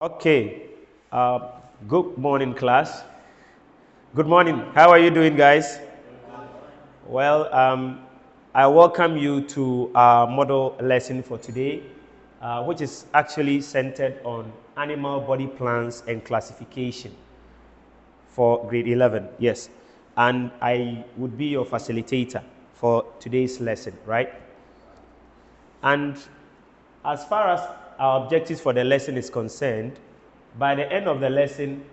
Okay. Good morning, class. Good morning. How are you doing, guys? Well, I welcome you to our model lesson for today, which is actually centered on animal body plans and classification for grade 11. Yes. And I would be your facilitator for today's lesson, right? And as far as our objectives for the lesson is concerned, by the end of the lesson,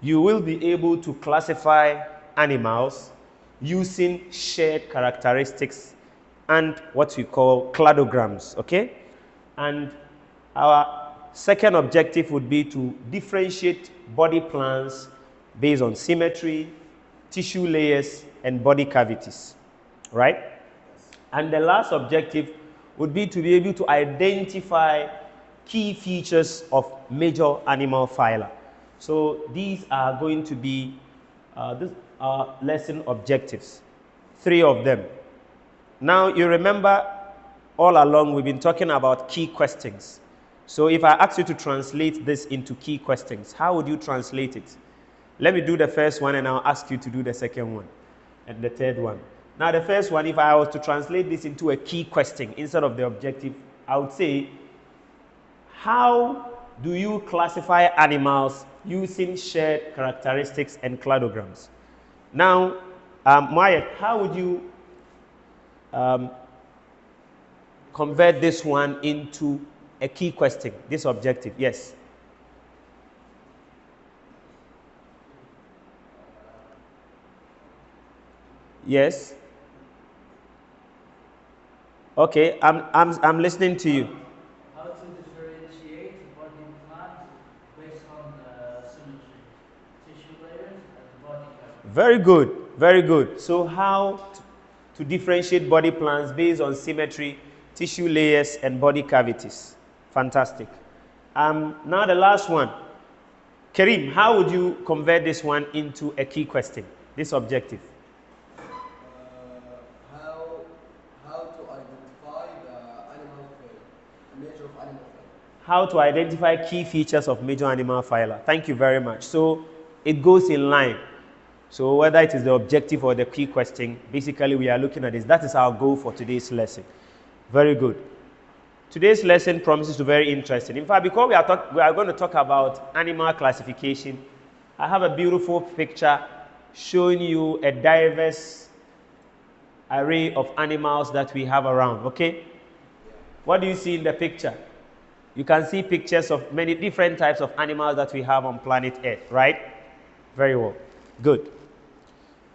you will be able to classify animals using shared characteristics and what we call cladograms, okay? And our second objective would be to differentiate body plans based on symmetry, tissue layers, and body cavities, right? And the last objective would be to be able to identify key features of major animal phyla. So these are going to be lesson objectives, three of them. Now you remember all along we've been talking about key questions. So if I ask you to translate this into key questions, how would you translate it? Let me do the first one and I'll ask you to do the second one and the third one. Now the first one, if I was to translate this into a key question instead of the objective, I would say, how do you classify animals using shared characteristics and cladograms? Now, Maya, how would you convert this one into a key question, this objective? Yes. Yes. Okay, I'm listening to you. How to differentiate body plans based on symmetry, tissue layers, and body cavity. Very good, very good. So how to differentiate body plans based on symmetry, tissue layers, and body cavities. Fantastic. Now the last one. Kareem, how would you convert this one into a key question, this objective? How to identify the animal phyla, the major of animal phyla. How to identify key features of major animal phyla. Thank you very much. So it goes in line. So whether it is the objective or the key question, basically we are looking at this. That is our goal for today's lesson. Very good. Today's lesson promises to be very interesting. In fact, because we are going to talk about animal classification, I have a beautiful picture showing you a diverse array of animals that we have around, okay? What do you see in the picture? You can see pictures of many different types of animals that we have on planet Earth, right? Very well. Good.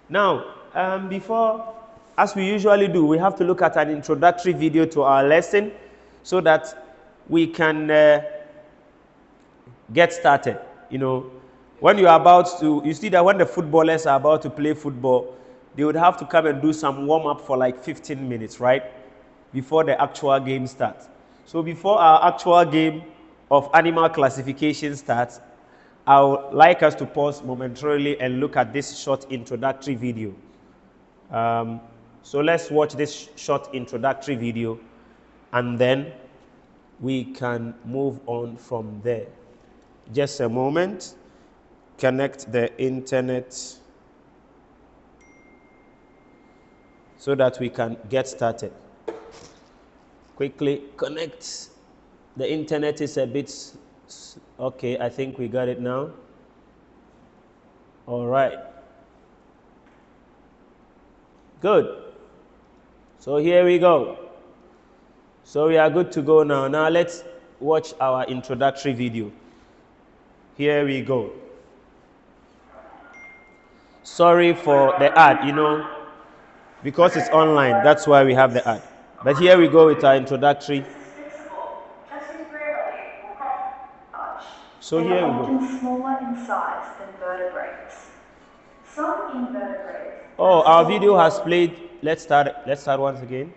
Now, as we usually do, we have to look at an introductory video to our lesson so that we can get started. You know, when you are about to, you see that when the footballers are about to play football, they would have to come and do some warm-up for like 15 minutes, right? Before the actual game starts. So before our actual game of animal classification starts, I would like us to pause momentarily and look at this short introductory video. So let's watch this short introductory video and then we can move on from there. Just a moment. Connect the internet so that we can get started. Quickly connect. The internet is a bit... Okay, I think we got it now. All right. Good. So here we go. So we are good to go now. Now let's watch our introductory video. Here we go. Sorry for the ad, you know, because it's online, that's why we have the ad. But here we go with our introductory. So here we go. Often smaller in size than vertebrates. Some invertebrates. Oh, our video has played. Let's start once again.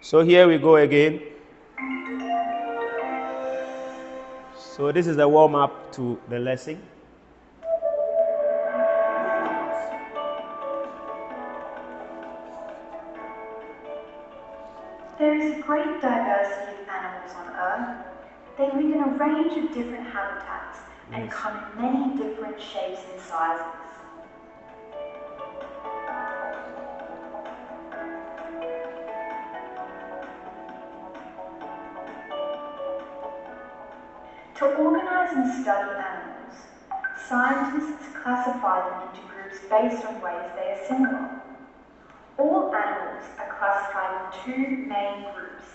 So here we go again. So this is the warm-up to the lesson. There is a great diversity of animals on Earth. They They live in a range of different habitats and Yes. come in many different shapes and sizes. To organize and study animals, scientists classify them into groups based on ways they are similar. All animals are classified in two main groups,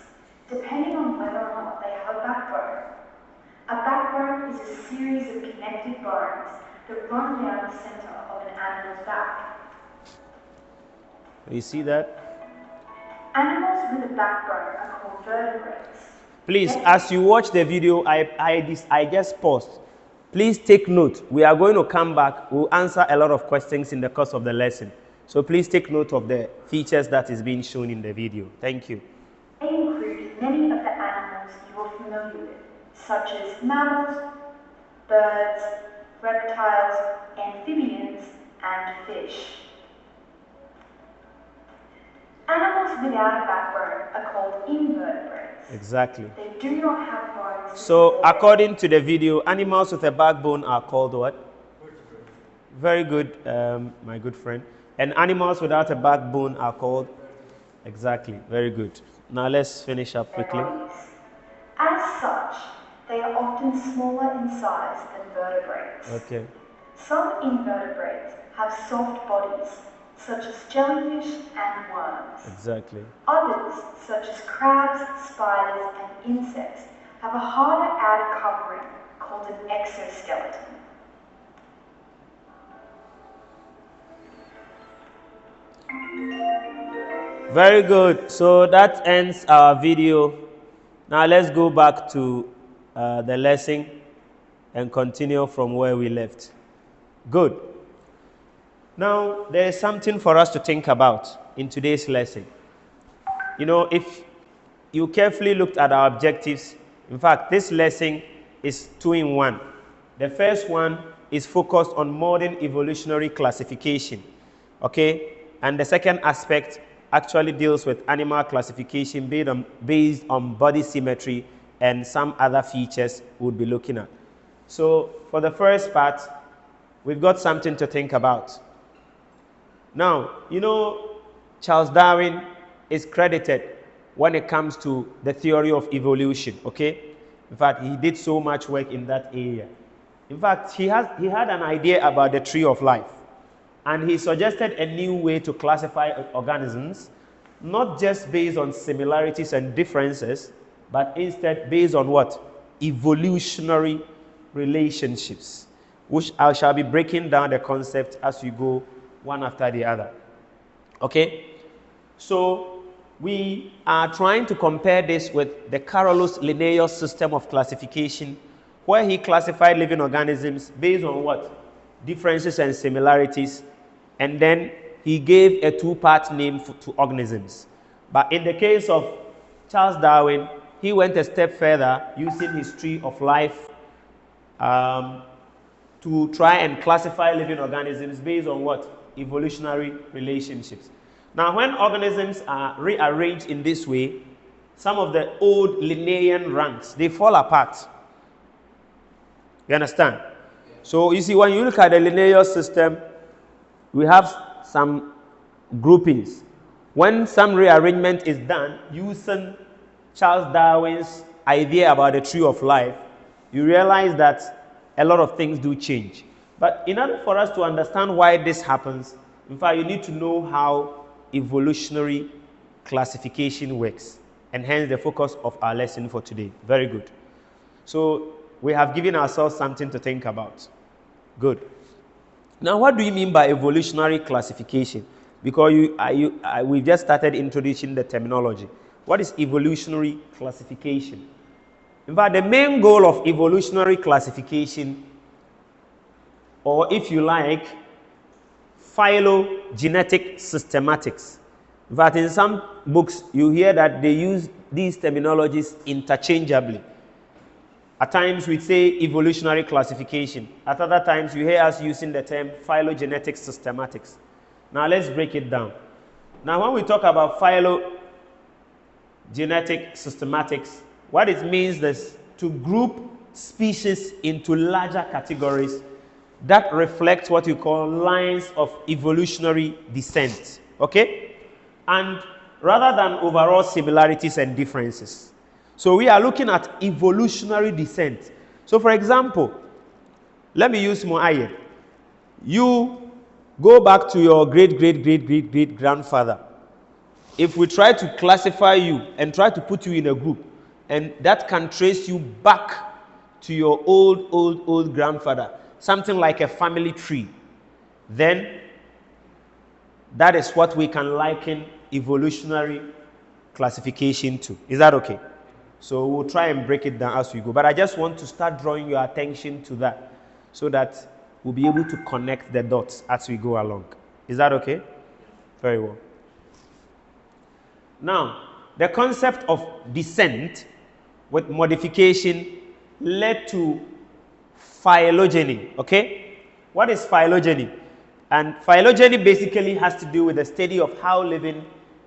depending on whether or not they have a backbone. A backbone is a series of connected bones that run down the center of an animal's back. You see that? Animals with a backbone are called vertebrates. Please, as you watch the video, I just paused. Please take note. We are going to come back. We'll answer a lot of questions in the course of the lesson. So please take note of the features that is being shown in the video. Thank you. They include many of the animals you are familiar with, such as mammals, birds, reptiles, amphibians, and fish. Animals without a backbone are called invertebrates. Exactly. They do not have bones. So according to the video, animals with a backbone are called what? Very good, my good friend. And animals without a backbone are called? Exactly. Very good. Now let's finish up quickly. As such, they are often smaller in size than vertebrates. Okay. Some invertebrates have soft bodies, such as jellyfish and worms. Exactly. Others, such as crabs, spiders, and insects, have a harder outer covering called an exoskeleton. Very good. So that ends our video. Now let's go back to the lesson and continue from where we left. Good. Now there is something for us to think about in today's lesson. You know, if you carefully looked at our objectives, in fact, this lesson is 2 in 1. The first one is focused on modern evolutionary classification, okay? And the second aspect actually deals with animal classification based on body symmetry and some other features we'll be looking at. So for the first part, we've got something to think about. Now, you know, Charles Darwin is credited when it comes to the theory of evolution, okay? In fact, he did so much work in that area. In fact, he had an idea about the tree of life. And he suggested a new way to classify organisms, not just based on similarities and differences, but instead based on what? Evolutionary relationships, which I shall be breaking down the concept as we go one after the other. Okay? So we are trying to compare this with the Carolus Linnaeus system of classification, where he classified living organisms based on what? Differences and similarities, and then he gave a 2-part name to organisms. But in the case of Charles Darwin, he went a step further using his tree of life to try and classify living organisms based on what? Evolutionary relationships. Now, when organisms are rearranged in this way, some of the old Linnaean ranks, they fall apart. You understand? So you see, when you look at the Linnaeus system, we have some groupings. When some rearrangement is done using Charles Darwin's idea about the tree of life, you realize that a lot of things do change. But in order for us to understand why this happens, in fact, you need to know how evolutionary classification works, and hence the focus of our lesson for today. Very good. So we have given ourselves something to think about. Good. Now, what do you mean by evolutionary classification? Because we've just started introducing the terminology. What is evolutionary classification? In fact, the main goal of evolutionary classification, or if you like, phylogenetic systematics. In fact, in some books, you hear that they use these terminologies interchangeably. At times we say evolutionary classification. At other times you hear us using the term phylogenetic systematics. Now let's break it down. Now when we talk about phylogenetic systematics, what it means is to group species into larger categories that reflect what you call lines of evolutionary descent. Okay? And rather than overall similarities and differences. So we are looking at evolutionary descent. So for example, let me use Moaye. You go back to your great grandfather. If we try to classify you and try to put you in a group, and that can trace you back to your old grandfather, something like a family tree, then that is what we can liken evolutionary classification to. Is that okay? So we'll try and break it down as we go. But I just want to start drawing your attention to that so that we'll be able to connect the dots as we go along. Is that okay? Very well. Now, the concept of descent with modification led to phylogeny. Okay? What is phylogeny? And phylogeny basically has to do with the study of how living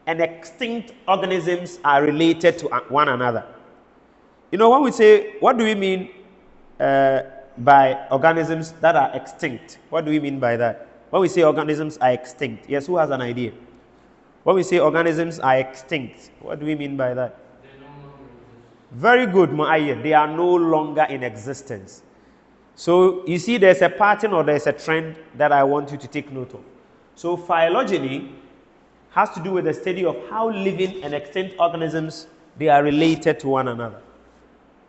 and extinct organisms are related to one another. You know, when we say, what do we mean by organisms that are extinct? What do we mean by that? When we say organisms are extinct, yes, who has an idea? When we say organisms are extinct, what do we mean by that? They no longer exist. Very good, Mu'ayyad. They are no longer in existence. So you see there's a pattern or there's a trend that I want you to take note of. So phylogeny has to do with the study of how living and extinct organisms, they are related to one another.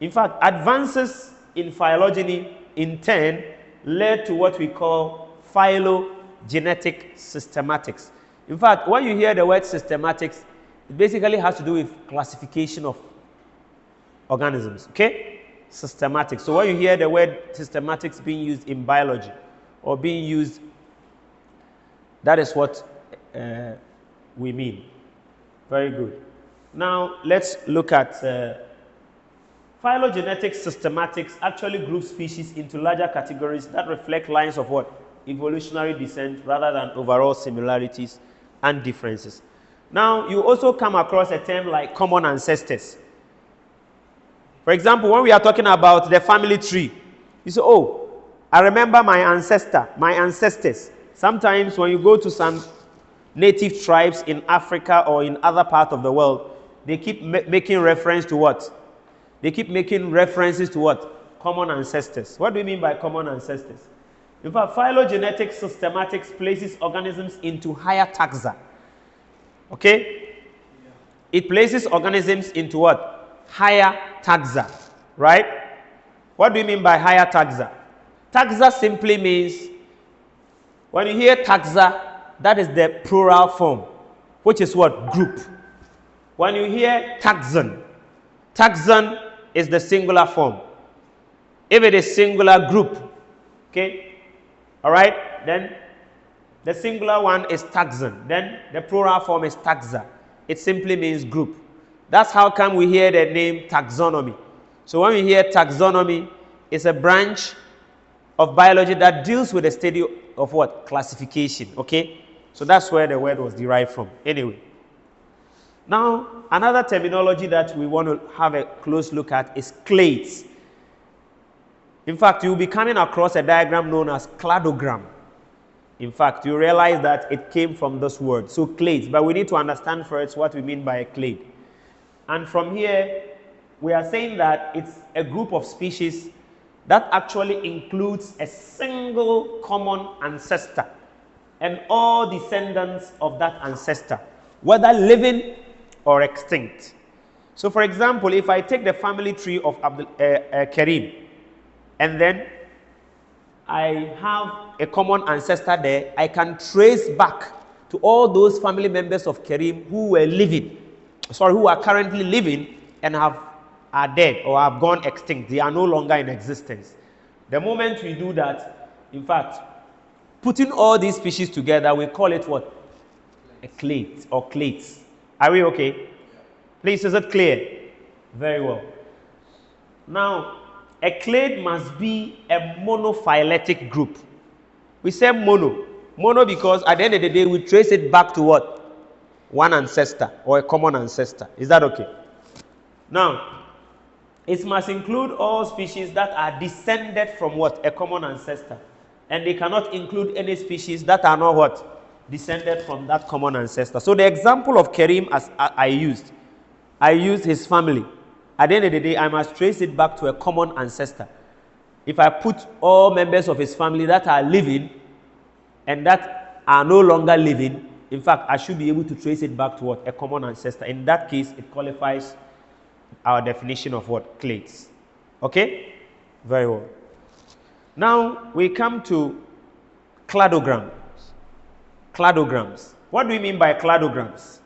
In fact, advances in phylogeny in turn led to what we call phylogenetic systematics. In fact, when you hear the word systematics, it basically has to do with classification of organisms. Okay? Systematics. So when you hear the word systematics being used in biology or being used, that is what we mean. Very good. Now let's look at phylogenetic systematics actually groups species into larger categories that reflect lines of what? Evolutionary descent rather than overall similarities and differences. Now you also come across a term like common ancestors. For example, when we are talking about the family tree, you say, oh, I remember my ancestors. Sometimes when you go to some native tribes in Africa or in other parts of the world, they keep making reference to what? They keep making references to what? Common ancestors. What do you mean by common ancestors? In fact, phylogenetic systematics places organisms into higher taxa. Okay? Yeah. It places organisms into what? Higher taxa. Right? What do you mean by higher taxa? Taxa simply means, when you hear taxa, that is the plural form, which is what? Group. When you hear taxon, taxon is the singular form. If it is singular, group. Okay? Alright? Then the singular one is taxon. Then the plural form is taxa. It simply means group. That's how come we hear the name taxonomy. So when we hear taxonomy, it's a branch of biology that deals with the study of what? Classification. Okay? So that's where the word was derived from. Anyway. Now, another terminology that we want to have a close look at is clades. In fact, you'll be coming across a diagram known as cladogram. In fact, you realize that it came from this word. So clades. But we need to understand first what we mean by a clade. And from here, we are saying that it's a group of species that actually includes a single common ancestor and all descendants of that ancestor, whether living or extinct. So for example, if I take the family tree of Karim, and then I have a common ancestor there, I can trace back to all those family members of Karim who were living, who are currently living and are dead or have gone extinct. They are no longer in existence. The moment we do that, in fact, putting all these species together, we call it what? A clade or clades. Are we okay? Please, is it clear? Very well. Now, a clade must be a monophyletic group. We say mono. Mono because at the end of the day, we trace it back to what? One ancestor or a common ancestor. Is that okay? Now, It must include all species that are descended from what? A common ancestor. And they cannot include any species that are not what? Descended from that common ancestor. So the example of Kareem as I used his family. At the end of the day, I must trace it back to a common ancestor. If I put all members of his family that are living and that are no longer living, in fact, I should be able to trace it back to what? A common ancestor. In that case, it qualifies our definition of what? Clades. Okay? Very well. Now, we come to cladograms. Cladograms. What do we mean by cladograms?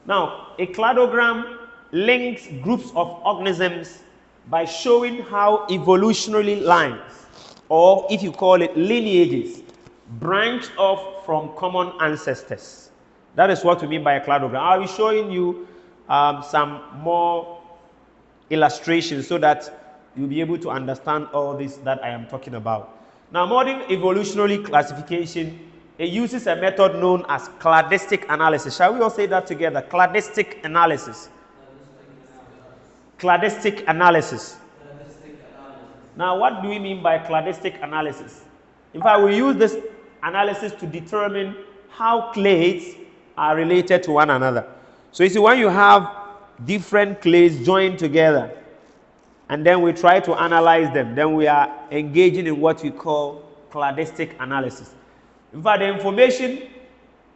Now, a cladogram links groups of organisms by showing how evolutionary lines, or if you call it lineages, branch off from common ancestors. That is what we mean by a cladogram. I'll be showing you some more illustrations so that you'll be able to understand all this that I am talking about. Now, modern evolutionary classification, it uses a method known as cladistic analysis. Shall we all say that together? Cladistic analysis. Cladistic analysis. Now, what do we mean by cladistic analysis? In fact, we use this analysis to determine how clades are related to one another. So you see, when you have different clades joined together, and then we try to analyze them, then we are engaging in what we call cladistic analysis. In fact, the information,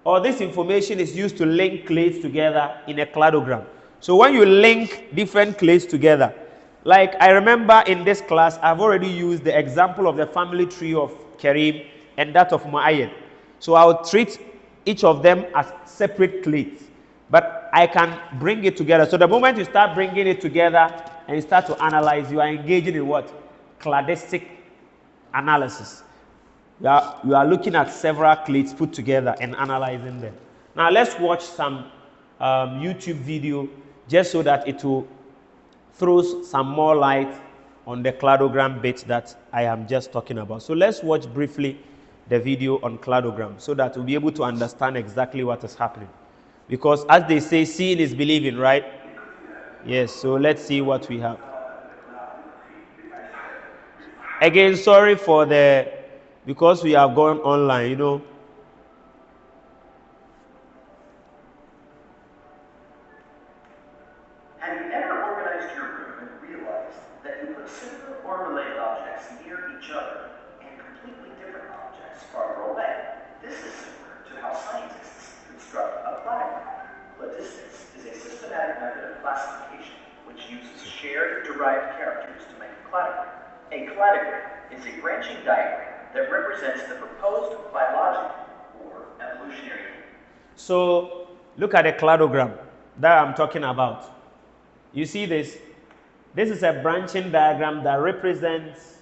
or this information, is used to link clades together in a cladogram. So when you link different clades together, like I remember in this class, I've already used the example of the family tree of Kareem and that of Muayyad. So I'll treat each of them as separate clades, but I can bring it together. So the moment you start bringing it together and you start to analyze, you are engaging in what? Cladistic analysis. You are looking at several clades put together and analyzing them. Now let's watch some YouTube video just so that it will throw some more light on the cladogram bit that I am just talking about. So let's watch briefly the video on cladogram so that we'll be able to understand exactly what is happening. Because as they say, seeing is believing, right? Yes, so let's see what we have. Again, sorry for because we have gone online, you know. Have you ever organized your room and realized that you put similar or related objects near each other and completely different objects farther away? This is similar to how scientists construct a cladogram. Cladistics is a systematic method of classification which uses shared derived characters to make a cladogram. A cladogram is a branching diagram that represents the proposed phylogeny or evolutionary. So look at the cladogram that I'm talking about. You see this? This is a branching diagram that represents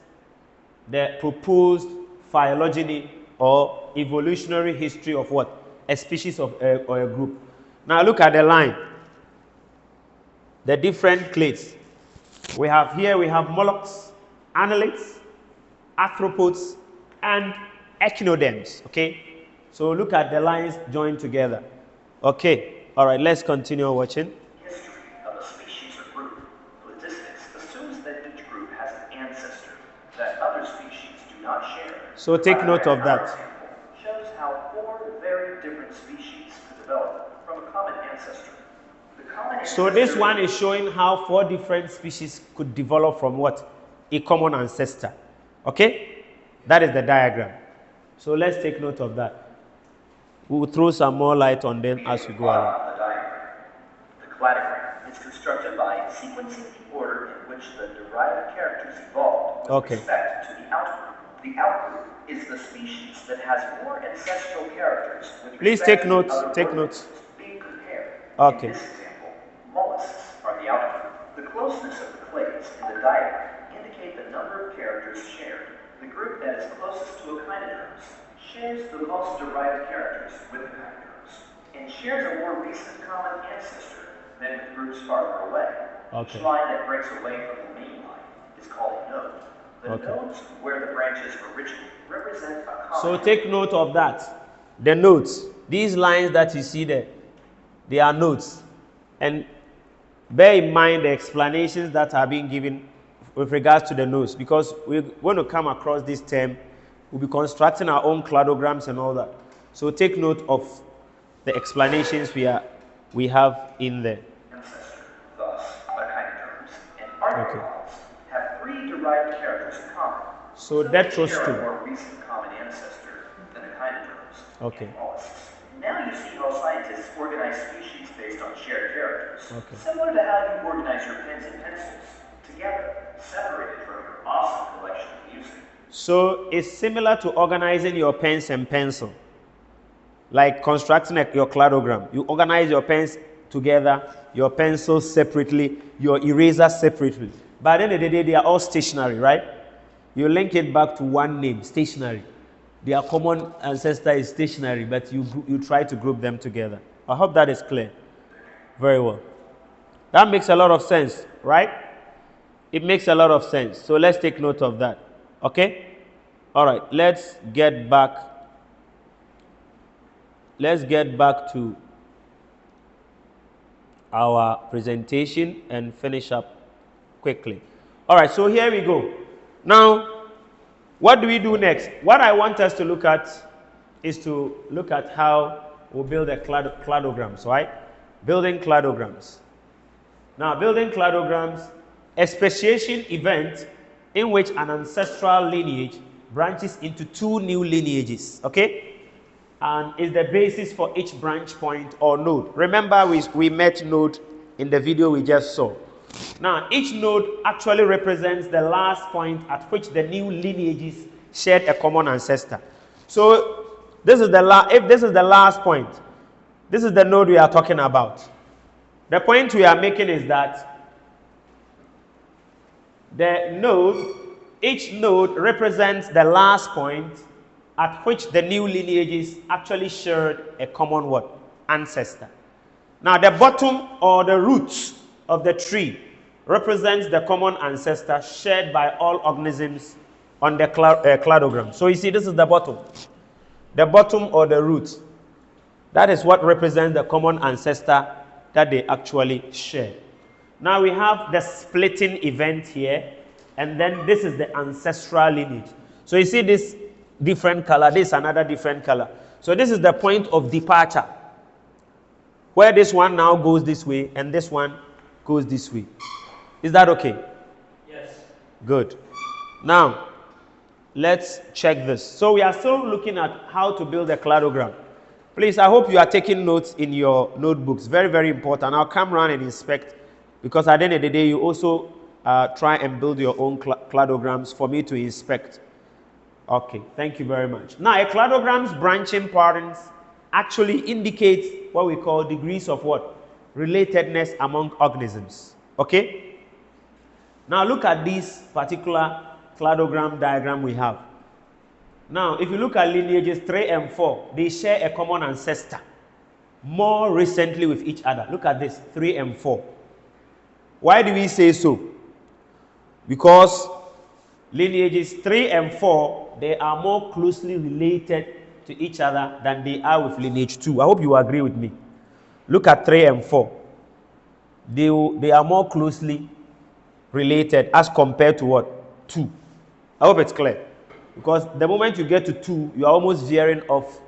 the proposed phylogeny or evolutionary history of what? A species of or a group. Now look at the line. The different clades. We have mollusks, annelids, arthropods, and echinoderms. Okay? So look at the lines joined together. Okay. All right, let's continue watching. History of a species or group. Cladistics assumes that each group has an ancestor that other species do not share. So take note of that. Shows how 4 very different species could develop from a common ancestor. So this one is showing how 4 different species could develop from what? A common ancestor. Okay? That is the diagram. So let's take note of that. We will throw some more light on them as we go along. The cladogram is constructed by sequencing the order in which the derived characters evolved with respect to the outgroup. The outgroup is the species that has more ancestral characters with Please take notes. Take notes. Being compared. Okay. In this example, mollusks are the outgroup. The closeness of the clades in the diagram indicate the number of characters shared. The group that is closest to echinoderms shares the most derived characters with echinoderms and shares a more recent common ancestor than with groups farther away. Okay. Each line that breaks away from the main line is called a node. The nodes where the branches originate represent a common. So take note of that. The nodes. These lines that you see there, they are nodes. And bear in mind the explanations that are being given with regards to the nodes, because we're going to come across this term. We'll be constructing our own cladograms and all that. So take note of the explanations we have in there. Ancestor, thus, echinoderms and arthropods have three derived characters in common. So they that shows share two. a more recent common ancestor than echinoderms Okay. and mollusks. Now you see how scientists organize species based on shared characters. Okay. Similar to how you organize your pens and pencils together, separated from your awesome collection of music. So it's similar to organizing your pens and pencil, like constructing your cladogram. You organize your pens together, your pencils separately, your erasers separately. By the end of the day, they are all stationary, right? You link it back to one name, stationary. Their common ancestor is stationary, but you try to group them together. I hope that is clear. Very well. That makes a lot of sense, right? It makes a lot of sense. So let's take note of that. Okay? All right, let's get back to our presentation and finish up quickly. All right, so here we go. Now, what do we do next? What I want us to look at is to look at how we build a cladograms, right? Building cladograms. Now, building cladograms, a speciation event in which an ancestral lineage branches into two new lineages, okay? And is the basis for each branch point or node. Remember, we met node in the video we just saw. Now, each node actually represents the last point at which the new lineages shared a common ancestor. So, this is if this is the last point, this is the node we are talking about. The point we are making is that each node represents the last point at which the new lineages actually shared a common what? Ancestor. Now, the bottom or the roots of the tree represents the common ancestor shared by all organisms on the cladogram. So you see, this is the bottom. The bottom or the root. That is what represents the common ancestor that they actually share. Now we have the splitting event here, and then this is the ancestral lineage. So you see this different color, this is another different color. So this is the point of departure, where this one now goes this way and this one goes this way. Is that okay? Yes. Good. Now, let's check this. So we are still looking at how to build a cladogram. Please, I hope you are taking notes in your notebooks. Very, very important. I'll come around and inspect, because at the end of the day, you also try and build your own cladograms for me to inspect. Okay, thank you very much. Now, a cladogram's branching patterns actually indicate what we call degrees of what? Relatedness among organisms. Okay? Now, look at this particular cladogram diagram we have. Now, if you look at lineages 3 and 4, they share a common ancestor more recently with each other. Look at this, 3 and 4. Why do we say so? Because lineages 3 and 4, they are more closely related to each other than they are with lineage 2. I hope you agree with me. Look at 3 and 4. They are more closely related as compared to what? 2. I hope it's clear. Because the moment you get to 2, you are almost veering off